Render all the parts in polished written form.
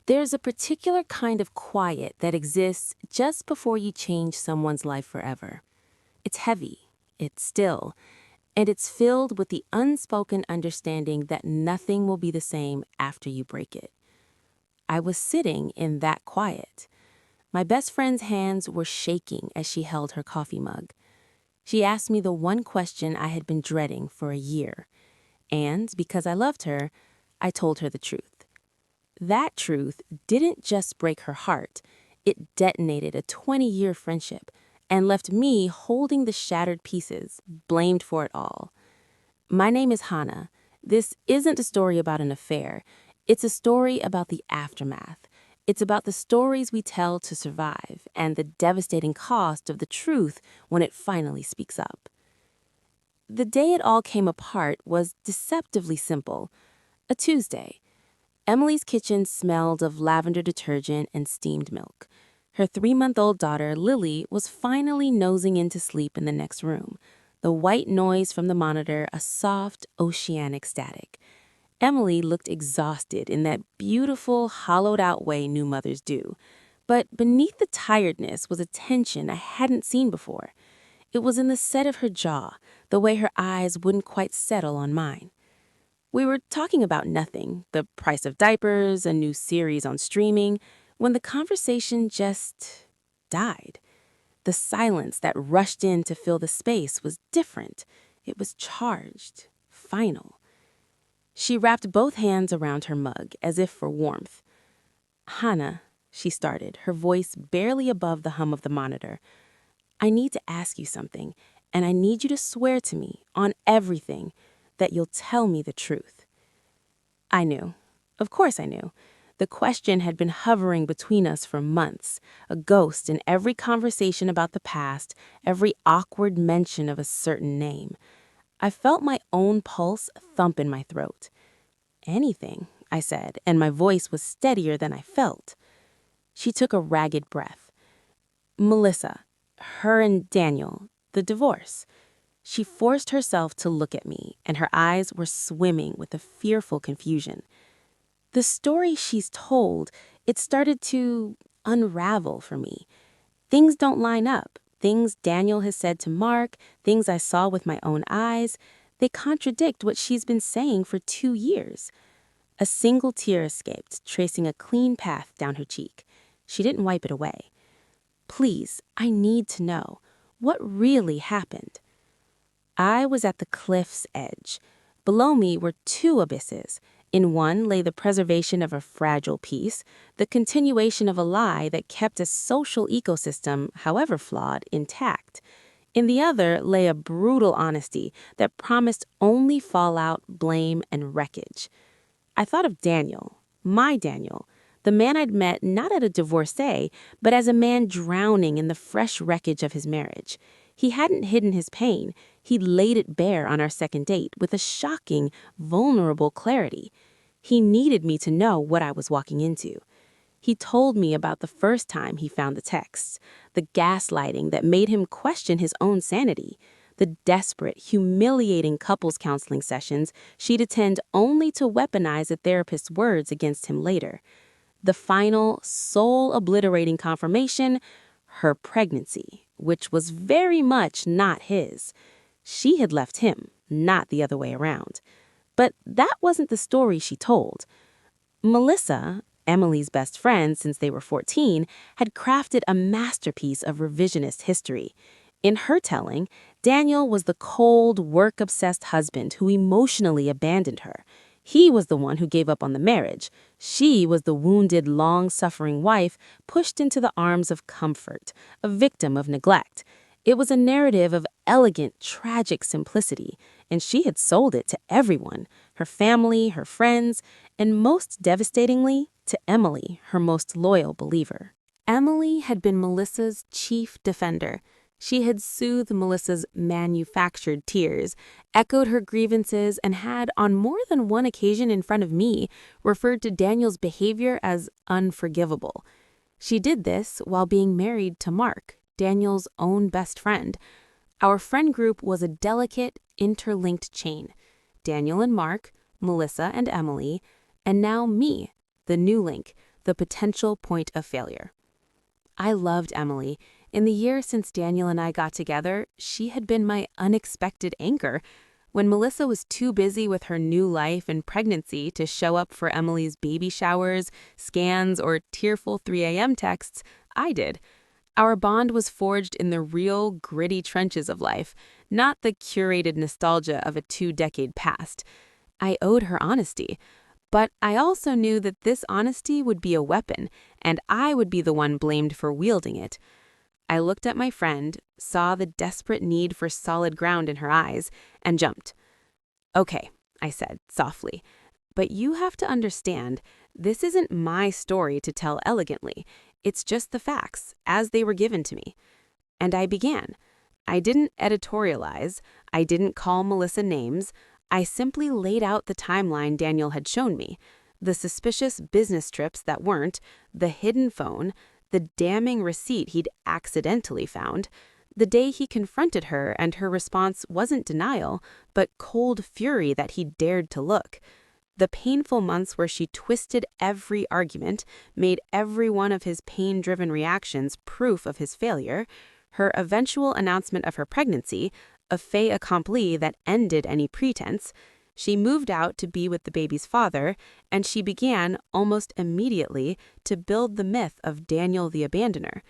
There's a particular kind of quiet that exists just before you change someone's life forever. It's heavy, it's still, and it's filled with the unspoken understanding that nothing will be the same after you break it. I was sitting in that quiet. My best friend's hands were shaking as she held her coffee mug. She asked me the one question I had been dreading for a year. And because I loved her, I told her the truth. That truth didn't just break her heart, it detonated a 20-year friendship and left me holding the shattered pieces, blamed for it all. My name is Hannah. This isn't a story about an affair. It's a story about the aftermath. It's about the stories we tell to survive and the devastating cost of the truth when it finally speaks up. The day it all came apart was deceptively simple. A Tuesday. Emily's kitchen smelled of lavender detergent and steamed milk. Her 3-month-old daughter, Lily, was finally nosing into sleep in the next room, the white noise from the monitor a soft, oceanic static. Emily looked exhausted in that beautiful, hollowed-out way new mothers do. But beneath the tiredness was a tension I hadn't seen before. It was in the set of her jaw, the way her eyes wouldn't quite settle on mine. We were talking about nothing, the price of diapers, a new series on streaming, when the conversation just died. The silence that rushed in to fill the space was different. It was charged, final. She wrapped both hands around her mug, as if for warmth. "Hannah," she started, her voice barely above the hum of the monitor, "I need to ask you something, and I need you to swear to me, on everything, that you'll tell me the truth." I knew. Of course I knew. The question had been hovering between us for months, a ghost in every conversation about the past, every awkward mention of a certain name. I felt my own pulse thump in my throat. "Anything," I said, and my voice was steadier than I felt. She took a ragged breath. "Melissa, her and Daniel, the divorce." She forced herself to look at me, and her eyes were swimming with a fearful confusion. The story she's told, it started to unravel for me. Things don't line up. Things Daniel has said to Mark, things I saw with my own eyes, they contradict what she's been saying for 2 years. A single tear escaped, tracing a clean path down her cheek. She didn't wipe it away. "Please, I need to know. What really happened?" I was at the cliff's edge. Below me were 2 abysses. In one lay the preservation of a fragile peace, the continuation of a lie that kept a social ecosystem, however flawed, intact. In the other lay a brutal honesty that promised only fallout, blame, and wreckage. I thought of Daniel, my Daniel, the man I'd met not at a divorcee, but as a man drowning in the fresh wreckage of his marriage. He hadn't hidden his pain. He laid it bare on our second date with a shocking, vulnerable clarity. He needed me to know what I was walking into. He told me about the first time he found the texts, the gaslighting that made him question his own sanity, the desperate, humiliating couples counseling sessions she'd attend only to weaponize a therapist's words against him later. The final, soul-obliterating confirmation, her pregnancy, which was very much not his. She had left him, not the other way around. But that wasn't the story she told. Melissa, Emily's best friend since they were 14, had crafted a masterpiece of revisionist history. In her telling, Daniel was the cold, work-obsessed husband who emotionally abandoned her. He was the one who gave up on the marriage. She was the wounded, long-suffering wife pushed into the arms of comfort, a victim of neglect. It was a narrative of elegant, tragic simplicity, and she had sold it to everyone, her family, her friends, and most devastatingly, to Emily, her most loyal believer. Emily had been Melissa's chief defender. She had soothed Melissa's manufactured tears, echoed her grievances, and had, on more than one occasion in front of me, referred to Daniel's behavior as unforgivable. She did this while being married to Mark, Daniel's own best friend. Our friend group was a delicate, interlinked chain. Daniel and Mark, Melissa and Emily, and now me, the new link, the potential point of failure. I loved Emily. In the year since Daniel and I got together, she had been my unexpected anchor. When Melissa was too busy with her new life and pregnancy to show up for Emily's baby showers, scans, or tearful 3 a.m. texts, I did. Our bond was forged in the real, gritty trenches of life, not the curated nostalgia of a 2-decade past. I owed her honesty. But I also knew that this honesty would be a weapon, and I would be the one blamed for wielding it. I looked at my friend, saw the desperate need for solid ground in her eyes, and jumped. "Okay," I said softly, "but you have to understand, this isn't my story to tell elegantly. It's just the facts, as they were given to me." And I began. I didn't editorialize. I didn't call Melissa names. I simply laid out the timeline Daniel had shown me. The suspicious business trips that weren't, the hidden phone, the damning receipt he'd accidentally found, the day he confronted her and her response wasn't denial, but cold fury that he dared to look. The painful months where she twisted every argument, made every one of his pain-driven reactions proof of his failure, her eventual announcement of her pregnancy, a fait accompli that ended any pretense. She moved out to be with the baby's father, and she began, almost immediately, to build the myth of Daniel the abandoner.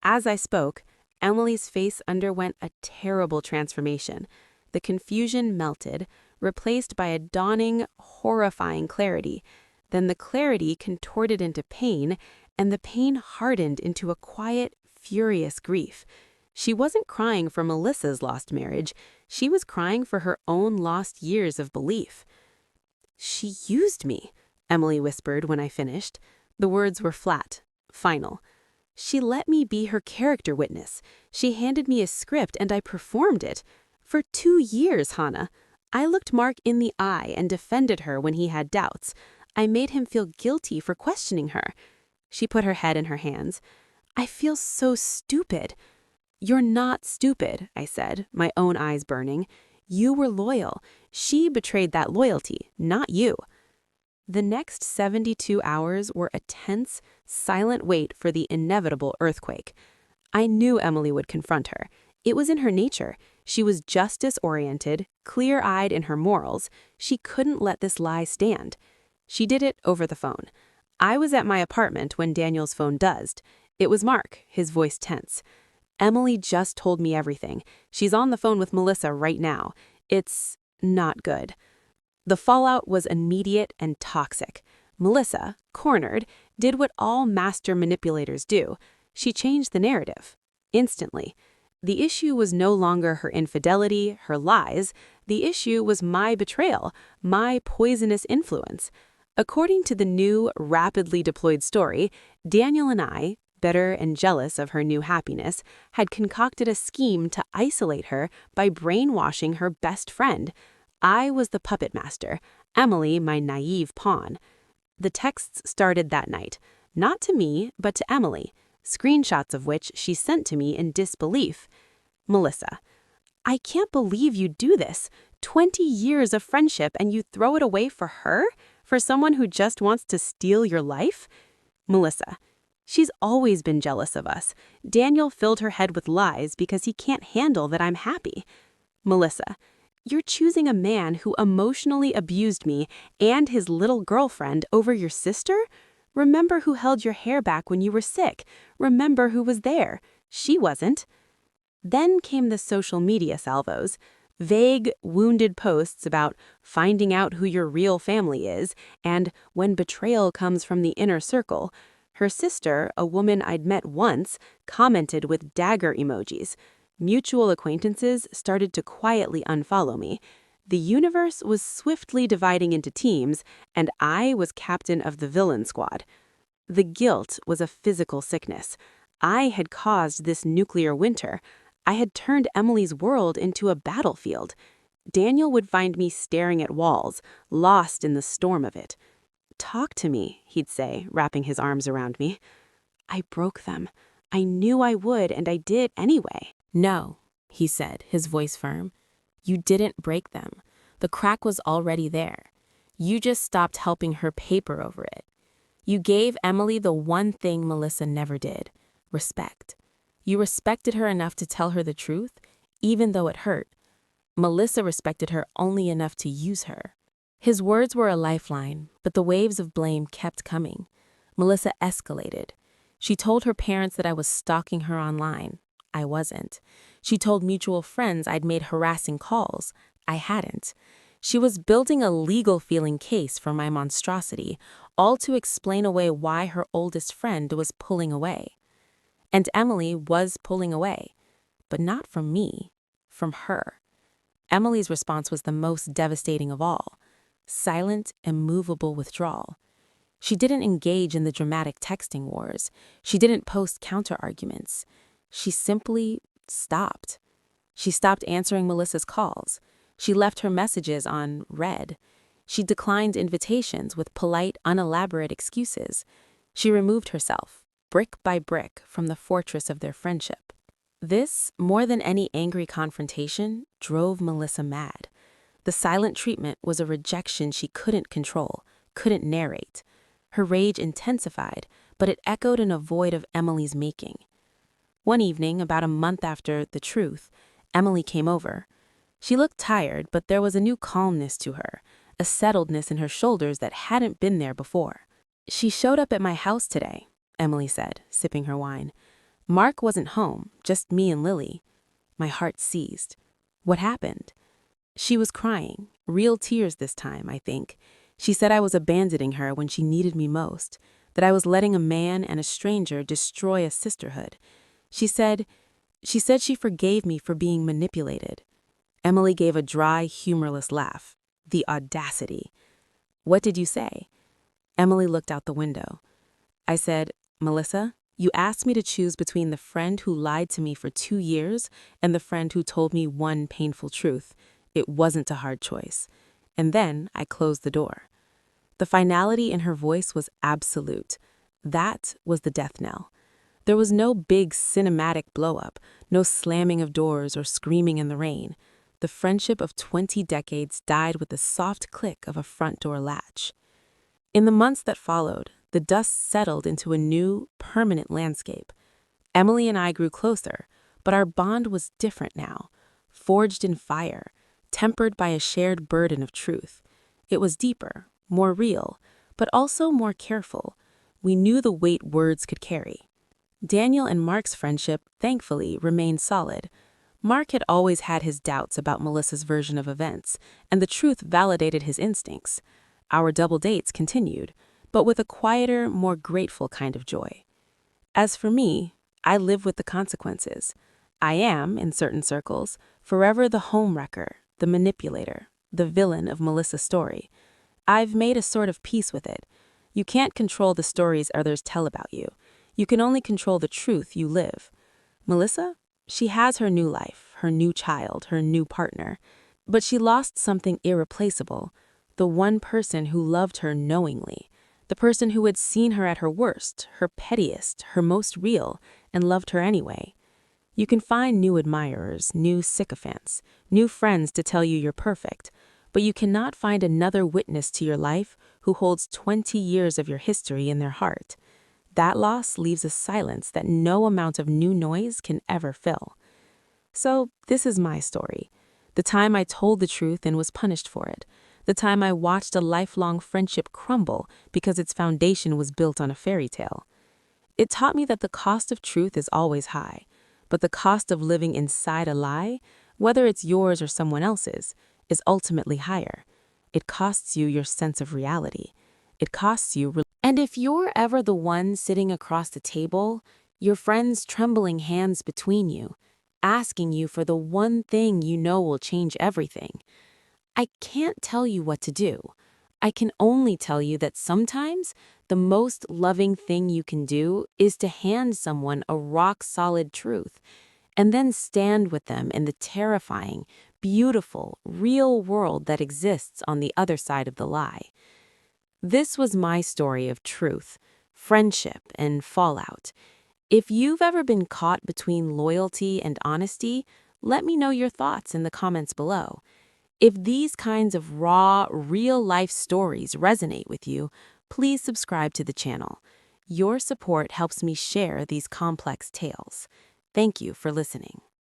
As I spoke, Emily's face underwent a terrible transformation. The confusion melted, replaced by a dawning, horrifying clarity. Then the clarity contorted into pain, and the pain hardened into a quiet, furious grief. She wasn't crying for Melissa's lost marriage. She was crying for her own lost years of belief. "She used me," Emily whispered when I finished. The words were flat, final. "She let me be her character witness. She handed me a script and I performed it. For 2 years, Hannah. I looked Mark in the eye and defended her when he had doubts. I made him feel guilty for questioning her." She put her head in her hands. "I feel so stupid." "You're not stupid," I said, my own eyes burning. "You were loyal. She betrayed that loyalty, not you." The next 72 hours were a tense, silent wait for the inevitable earthquake. I knew Emily would confront her. It was in her nature. She was justice-oriented, clear-eyed in her morals. She couldn't let this lie stand. She did it over the phone. I was at my apartment when Daniel's phone buzzed. It was Mark, his voice tense. "Emily just told me everything. She's on the phone with Melissa right now. It's not good." The fallout was immediate and toxic. Melissa, cornered, did what all master manipulators do. She changed the narrative. Instantly. The issue was no longer her infidelity, her lies. The issue was my betrayal, my poisonous influence. According to the new, rapidly deployed story, Daniel and I, bitter and jealous of her new happiness, had concocted a scheme to isolate her by brainwashing her best friend. I was the puppet master, Emily my naive pawn. The texts started that night, not to me, but to Emily, screenshots of which she sent to me in disbelief. "Melissa, I can't believe you do this. 20 years of friendship and you throw it away for her? For someone who just wants to steal your life? Melissa, she's always been jealous of us. Daniel filled her head with lies because he can't handle that I'm happy. Melissa, you're choosing a man who emotionally abused me and his little girlfriend over your sister? Remember who held your hair back when you were sick. Remember who was there. She wasn't." Then came the social media salvos. Vague, wounded posts about finding out who your real family is and when betrayal comes from the inner circle. Her sister, a woman I'd met once, commented with dagger emojis. Mutual acquaintances started to quietly unfollow me. The universe was swiftly dividing into teams, and I was captain of the villain squad. The guilt was a physical sickness. I had caused this nuclear winter. I had turned Emily's world into a battlefield. Daniel would find me staring at walls, lost in the storm of it. "Talk to me," he'd say, wrapping his arms around me. I broke them. I knew I would, and I did anyway. "No," he said, his voice firm. "You didn't break them. The crack was already there. You just stopped helping her paper over it." You gave Emily the one thing Melissa never did: respect. You respected her enough to tell her the truth, even though it hurt. Melissa respected her only enough to use her. His words were a lifeline, but the waves of blame kept coming. Melissa escalated. She told her parents that I was stalking her online. I wasn't. She told mutual friends I'd made harassing calls. I hadn't. She was building a legal feeling case for my monstrosity, all to explain away why her oldest friend was pulling away. And Emily was pulling away, but not from me, from her. Emily's response was the most devastating of all: silent, immovable withdrawal. She didn't engage in the dramatic texting wars. She didn't post counter-arguments. She simply stopped. She stopped answering Melissa's calls. She left her messages on read. She declined invitations with polite, unelaborate excuses. She removed herself, brick by brick, from the fortress of their friendship. This, more than any angry confrontation, drove Melissa mad. The silent treatment was a rejection she couldn't control, couldn't narrate. Her rage intensified, but it echoed in a void of Emily's making. One evening, about a month after the truth, Emily came over. She looked tired, but there was a new calmness to her, a settledness in her shoulders that hadn't been there before. "She showed up at my house today," Emily said, sipping her wine. "Mark wasn't home, just me and Lily." My heart seized. What happened? She was crying, real tears this time, I think. She said I was abandoning her when she needed me most, that I was letting a man and a stranger destroy a sisterhood. She said she forgave me for being manipulated. Emily gave a dry, humorless laugh. The audacity. "What did you say?" Emily looked out the window. I said, "Melissa, you asked me to choose between the friend who lied to me for 2 years and the friend who told me one painful truth. It wasn't a hard choice." And then I closed the door. The finality in her voice was absolute. That was the death knell. There was no big cinematic blow-up, no slamming of doors or screaming in the rain. The friendship of 20 decades died with the soft click of a front door latch. In the months that followed, the dust settled into a new, permanent landscape. Emily and I grew closer, but our bond was different now, forged in fire, tempered by a shared burden of truth. It was deeper, more real, but also more careful. We knew the weight words could carry. Daniel and Mark's friendship, thankfully, remained solid. Mark had always had his doubts about Melissa's version of events, and the truth validated his instincts. Our double dates continued, but with a quieter, more grateful kind of joy. As for me, I live with the consequences. I am, in certain circles, forever the homewrecker, the manipulator, the villain of Melissa's story. I've made a sort of peace with it. You can't control the stories others tell about you. You can only control the truth you live. Melissa? She has her new life, her new child, her new partner. But she lost something irreplaceable. The one person who loved her knowingly. The person who had seen her at her worst, her pettiest, her most real, and loved her anyway. You can find new admirers, new sycophants, new friends to tell you you're perfect, but you cannot find another witness to your life who holds 20 years of your history in their heart. That loss leaves a silence that no amount of new noise can ever fill. So this is my story. The time I told the truth and was punished for it. The time I watched a lifelong friendship crumble because its foundation was built on a fairy tale. It taught me that the cost of truth is always high, but the cost of living inside a lie, whether it's yours or someone else's, is ultimately higher. It costs you your sense of reality. It costs you. And if you're ever the one sitting across the table, your friend's trembling hands between you, asking you for the one thing you know will change everything, I can't tell you what to do. I can only tell you that sometimes the most loving thing you can do is to hand someone a rock-solid truth and then stand with them in the terrifying, beautiful, real world that exists on the other side of the lie. This was my story of truth, friendship, and fallout. If you've ever been caught between loyalty and honesty, let me know your thoughts in the comments below. If these kinds of raw, real-life stories resonate with you, please subscribe to the channel. Your support helps me share these complex tales. Thank you for listening.